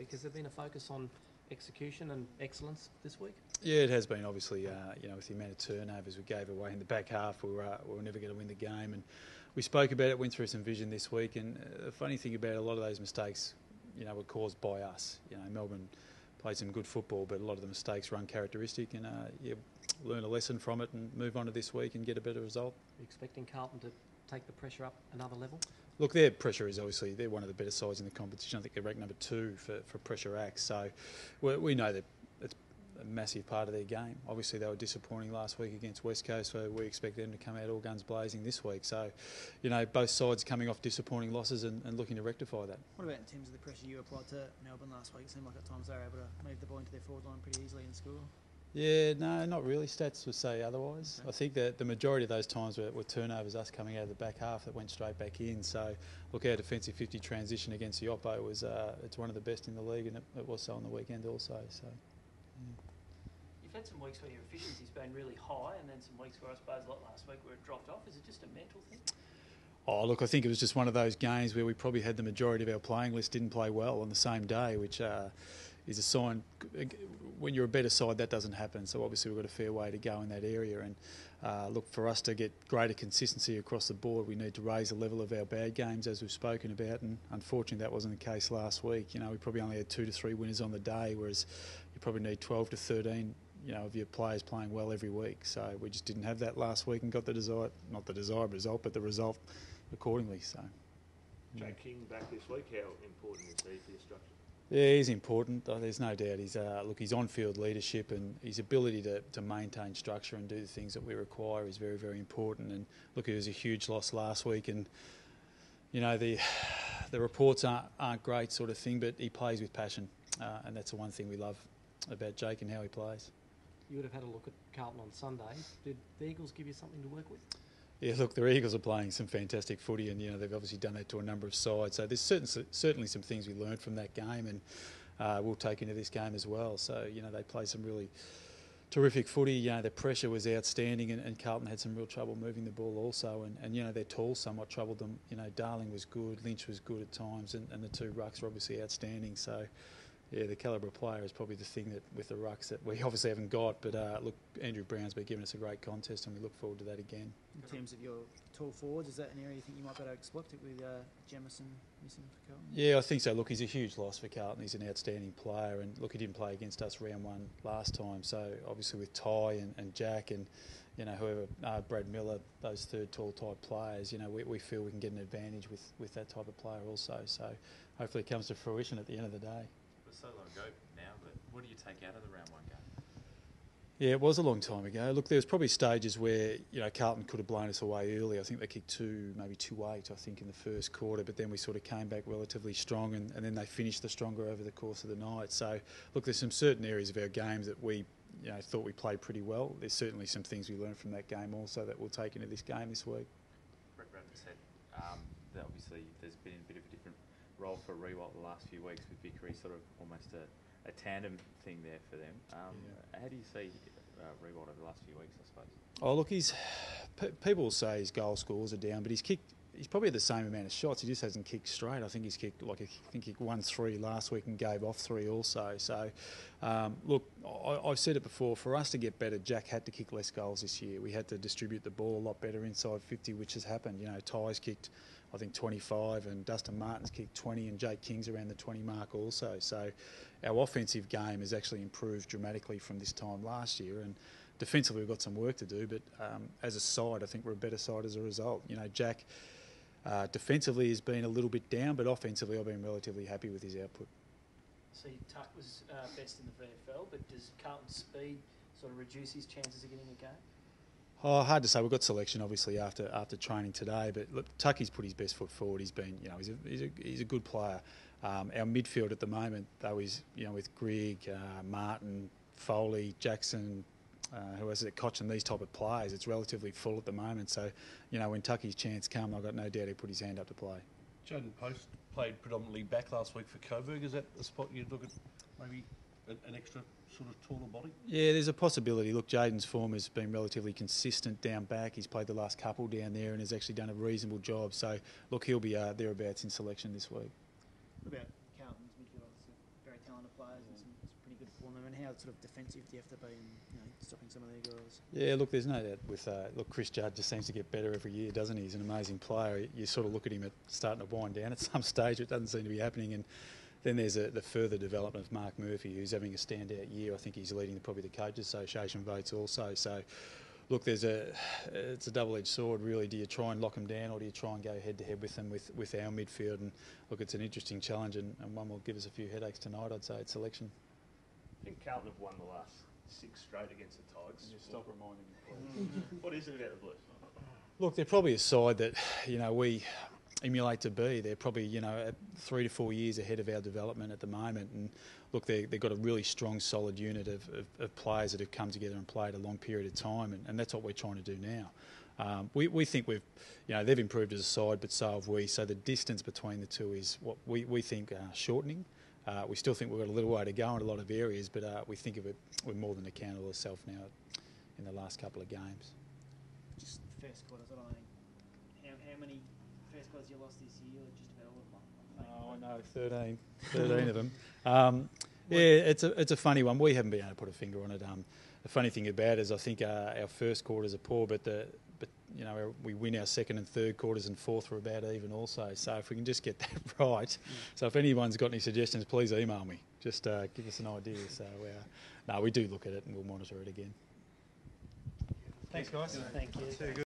week. Has there been a focus on execution and excellence this week? Yeah, it has been. Obviously, with the amount of turnovers we gave away in the back half, we were never going to win the game. And we spoke about it, went through some vision this week. And the funny thing about a lot of those mistakes, were caused by us. Melbourne played some good football, but a lot of the mistakes were uncharacteristic. And learn a lesson from it and move on to this week and get a better result. Are you expecting Carlton to take the pressure up another level? Look, their pressure is obviously, they're one of the better sides in the competition. I think they're ranked number 2 for pressure acts. So we know that it's a massive part of their game. Obviously, they were disappointing last week against West Coast, so we expect them to come out all guns blazing this week. So, both sides coming off disappointing losses and looking to rectify that. What about in terms of the pressure you applied to Melbourne last week? It seemed like at times they were able to move the ball into their forward line pretty easily and score. Yeah, no, not really. Stats would say otherwise. Okay. I think that the majority of those times were turnovers, us coming out of the back half that went straight back in. So, look, our defensive 50 transition against the Oppo was it's one of the best in the league, and it was so on the weekend also. So, You've had some weeks where your efficiency's been really high, and then some weeks where I suppose like last week where it dropped off. Is it just a mental thing? Oh, look, I think it was just one of those games where we probably had the majority of our playing list didn't play well on the same day, which is a sign. When you're a better side, that doesn't happen. So obviously we've got a fair way to go in that area. And look, for us to get greater consistency across the board, we need to raise the level of our bad games, as we've spoken about. And unfortunately, that wasn't the case last week. We probably only had 2 to 3 winners on the day, whereas you probably need 12 to 13. Of your players playing well every week. So we just didn't have that last week and got the not the desired result, but the result accordingly. So, Jack King back this week. How important is he for your structure? Yeah, he's important. There's no doubt. His on-field leadership and his ability to maintain structure and do the things that we require is very, very important. And look, it was a huge loss last week, and the reports aren't great, sort of thing, but he plays with passion, and that's the one thing we love about Jake and how he plays. You would have had a look at Carlton on Sunday. Did the Eagles give you something to work with? Yeah, look, the Eagles are playing some fantastic footy, and they've obviously done that to a number of sides. So there's certainly some things we learned from that game, and we'll take into this game as well. So they play some really terrific footy. The pressure was outstanding, and Carlton had some real trouble moving the ball also. And their tall somewhat troubled them. Darling was good, Lynch was good at times, and the 2 rucks were obviously outstanding. So. Yeah, the calibre of player is probably the thing that with the rucks that we obviously haven't got. But look, Andrew Brown's been giving us a great contest, and we look forward to that again. In terms of your tall forwards, is that an area you think you might be able to exploit it with Jemison missing for Carlton? Yeah, I think so. Look, he's a huge loss for Carlton. He's an outstanding player, and look, he didn't play against us round 1 last time. So obviously with Ty and Jack and whoever, Brad Miller, those third tall type players, we feel we can get an advantage with that type of player also. So hopefully it comes to fruition at the end of the day. So long ago now, but what do you take out of the round 1 game? Yeah, it was a long time ago. Look, there was probably stages where Carlton could have blown us away early. I think they kicked maybe 2-8, I think, in the first quarter, but then we sort of came back relatively strong, and then they finished the stronger over the course of the night. So, look, there's some certain areas of our games that we thought we played pretty well. There's certainly some things we learned from that game also that we'll take into this game this week. Brett Bradford said that obviously there's been a bit of a different role for Rewalt the last few weeks, with Vickery sort of almost a tandem thing there for them. How do you see Rewalt over the last few weeks, I suppose? Oh, look, people will say his goal scores are down, but he's probably had the same amount of shots. He just hasn't kicked straight. I think he's kicked, he won 3 last week and gave off 3 also. So, look, I've said it before, for us to get better, Jack had to kick less goals this year. We had to distribute the ball a lot better inside 50, which has happened. Ty's kicked, I think, 25, and Dustin Martin's kicked 20, and Jake King's around the 20 mark also. So our offensive game has actually improved dramatically from this time last year, and defensively we've got some work to do, but as a side, I think we're a better side as a result. Jack defensively has been a little bit down, but offensively I've been relatively happy with his output. See, Tuck was best in the VFL, but does Carlton's speed sort of reduce his chances of getting a game? Oh, hard to say. We've got selection obviously after training today, but look, Tucky's put his best foot forward. He's been, he's a good player. Our midfield at the moment, though, is with Grigg, Martin, Foley, Jackson, who has it, Koch, and these type of players. It's relatively full at the moment. So, when Tucky's chance comes, I've got no doubt he'll put his hand up to play. Jaden Post played predominantly back last week for Coburg. Is that a spot you'd look at, maybe an extra sort of taller body? Yeah, there's a possibility. Look, Jaden's form has been relatively consistent down back. He's played the last couple down there and has actually done a reasonable job. So, look, he'll be thereabouts in selection this week. What about Carlton's midfield? It's a very players and some pretty good form. And how sort of defensive do you have to be in stopping some of their girls? Yeah, look, there's no doubt with Chris Judd just seems to get better every year, doesn't he? He's an amazing player. You sort of look at him at starting to wind down at some stage. It doesn't seem to be happening. And then there's the further development of Mark Murphy, who's having a standout year. I think he's leading probably the Coaches Association votes also. So, look, it's a double-edged sword, really. Do you try and lock them down, or do you try and go head-to-head with them with our midfield? And look, it's an interesting challenge, and one will give us a few headaches tonight, I'd say, at selection. I think Carlton have won the last 6 straight against the Tigers. Can you stop reminding me, please? What is it about the Blues? Look, they're probably a side that, we emulate to be. They're probably, 3 to 4 years ahead of our development at the moment. And look, they've got a really strong, solid unit of players that have come together and played a long period of time, and that's what we're trying to do now. We think they've improved as a side, but so have we. So the distance between the two is what we think shortening. We still think we've got a little way to go in a lot of areas, but we think of it, we're more than accountable ourselves now in the last couple of games. Just first quarters, I don't think. How many first quarters you lost this year? Just about all of them. Oh, I know, 13 of them. It's a funny one. We haven't been able to put a finger on it. The funny thing about it is I think our first quarters are poor, but we win our second and third quarters, and fourth are about even also. So if we can just get that right. So if anyone's got any suggestions, please email me. Just give us an idea. So we do look at it and we'll monitor it again. Thanks, guys. Thank you.